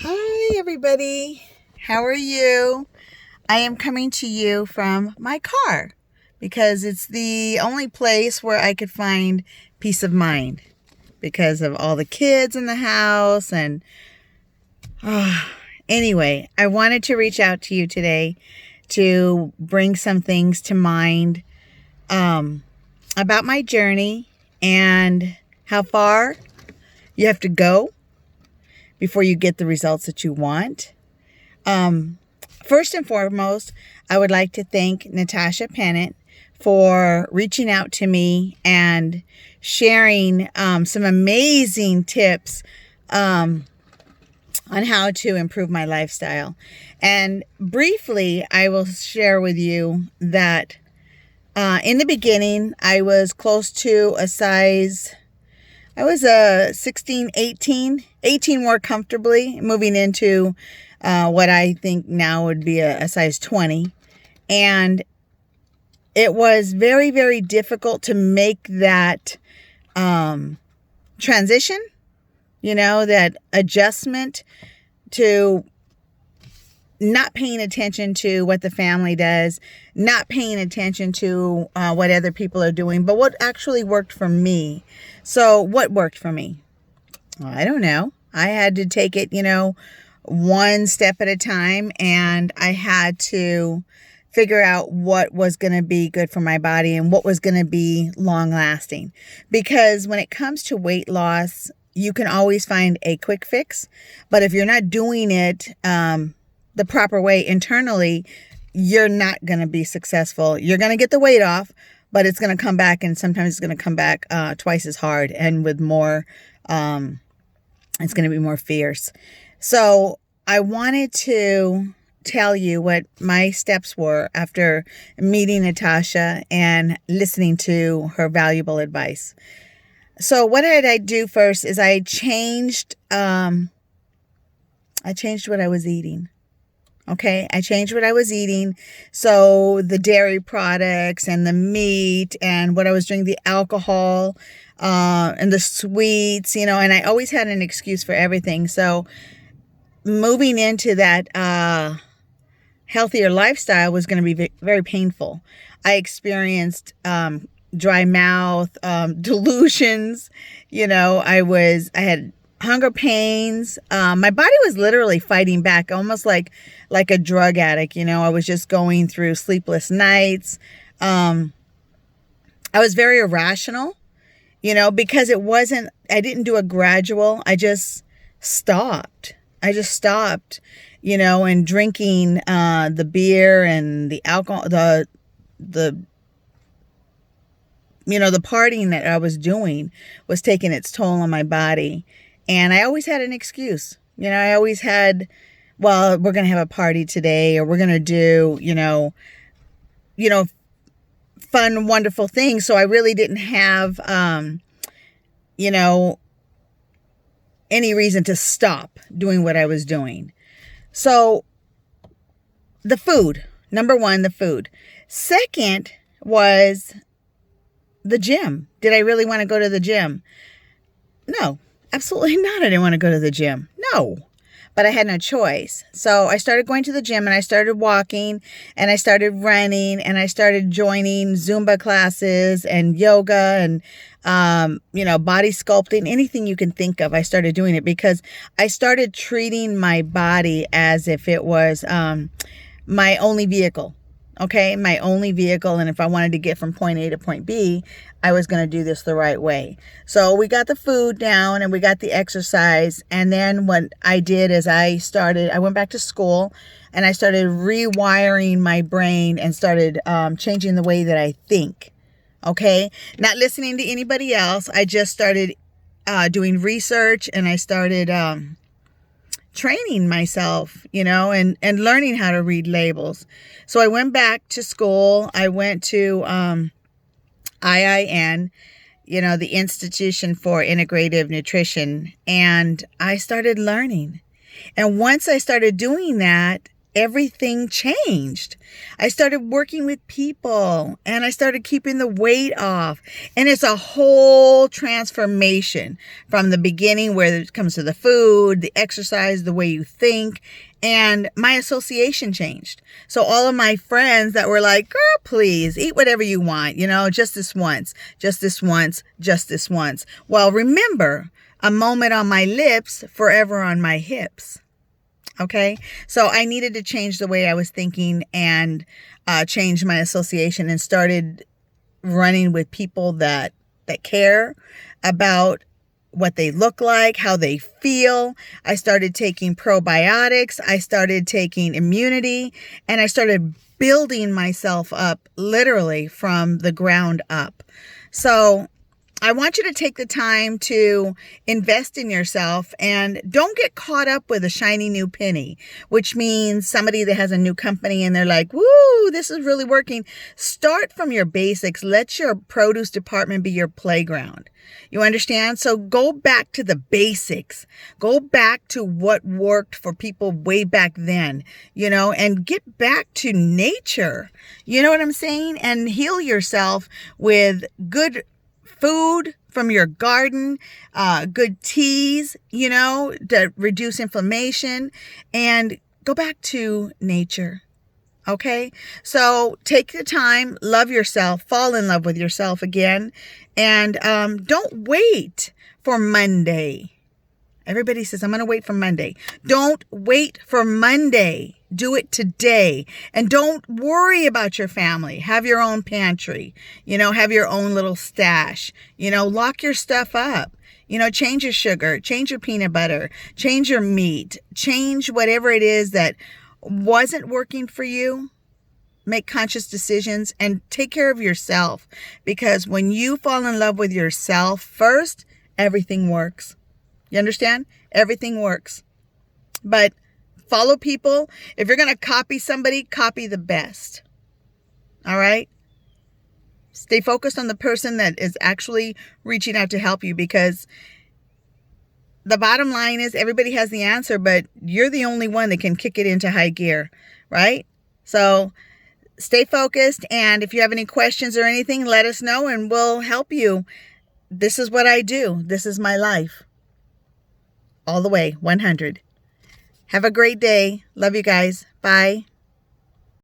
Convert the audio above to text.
Hi, everybody. How are you? I am coming to you from my car because it's the only place where I could find peace of mind because of all the kids in the house. And anyway, I wanted to reach out to you today to bring some things to mind about my journey and how far you have to go before you get the results that you want. First and foremost, I would like to thank Natasha Pennant for reaching out to me and sharing some amazing tips on how to improve my lifestyle. And briefly, I will share with you that in the beginning, I was close to a size, I was a 16, 18 more comfortably, moving into what I think now would be a size 20. And it was very, very difficult to make that transition, that adjustment to not paying attention to what the family does, not paying attention to what other people are doing, but what actually worked for me. So what worked for me? Well, I don't know. I had to take it, one step at a time, and I had to figure out what was going to be good for my body and what was going to be long lasting. Because when it comes to weight loss, you can always find a quick fix, but if you're not doing it the proper way internally, you're not going to be successful. You're going to get the weight off, but it's going to come back, and sometimes it's going to come back twice as hard and with more, it's going to be more fierce. So I wanted to tell you what my steps were after meeting Natasha and listening to her valuable advice. So what did I do first is I changed what I was eating. Okay, I changed what I was eating. So the dairy products and the meat and what I was drinking, the alcohol and the sweets, and I always had an excuse for everything. So moving into that healthier lifestyle was going to be very painful. I experienced dry mouth, delusions. I had hunger pains. My body was literally fighting back, almost like a drug addict. I was just going through sleepless nights. I was very irrational, because I didn't do a gradual. I just stopped, and drinking the beer and the alcohol, the partying that I was doing was taking its toll on my body. And I always had an excuse. I always had, well, we're going to have a party today, or we're going to do, fun, wonderful things. So I really didn't have, any reason to stop doing what I was doing. So the food, number one, the food. Second was the gym. Did I really want to go to the gym? No. Absolutely not. I didn't want to go to the gym. No. But I had no choice. So I started going to the gym, and I started walking, and I started running, and I started joining Zumba classes and yoga and, body sculpting, anything you can think of. I started doing it because I started treating my body as if it was my only vehicle. Okay, my only vehicle. And if I wanted to get from point A to point B, I was going to do this the right way. So we got the food down and we got the exercise. And then what I did is I went back to school, and I started rewiring my brain and started changing the way that I think. Okay, not listening to anybody else. I just started doing research, and I started training myself, and learning how to read labels. So I went back to school. I went to IIN, the Institution for Integrative Nutrition, and I started learning. And once I started doing that, everything changed. I started working with people and I started keeping the weight off. And it's a whole transformation from the beginning where it comes to the food, the exercise, the way you think. And my association changed. So all of my friends that were like, girl, please eat whatever you want, just this once, just this once, just this once. Well, remember, a moment on my lips, forever on my hips. Okay. So I needed to change the way I was thinking and change my association and started running with people that care about what they look like, how they feel. I started taking probiotics. I started taking immunity, and I started building myself up literally from the ground up. So I want you to take the time to invest in yourself and don't get caught up with a shiny new penny, which means somebody that has a new company and they're like, woo, this is really working. Start from your basics. Let your produce department be your playground. You understand? So go back to the basics. Go back to what worked for people way back then, and get back to nature. You know what I'm saying? And heal yourself with good food from your garden, good teas, to reduce inflammation, and go back to nature. Okay? So take the time, love yourself, fall in love with yourself again, and don't wait for Monday. Everybody says, I'm going to wait for Monday. Don't wait for Monday. Do it today. And don't worry about your family. Have your own pantry. Have your own little stash. Lock your stuff up. Change your sugar. Change your peanut butter. Change your meat. Change whatever it is that wasn't working for you. Make conscious decisions and take care of yourself. Because when you fall in love with yourself first, everything works. You understand? Everything works. But follow people. If you're going to copy somebody, copy the best. All right? Stay focused on the person that is actually reaching out to help you, because the bottom line is everybody has the answer, but you're the only one that can kick it into high gear, right? So stay focused. And if you have any questions or anything, let us know and we'll help you. This is what I do. This is my life. All the way, 100. Have a great day. Love you guys. Bye.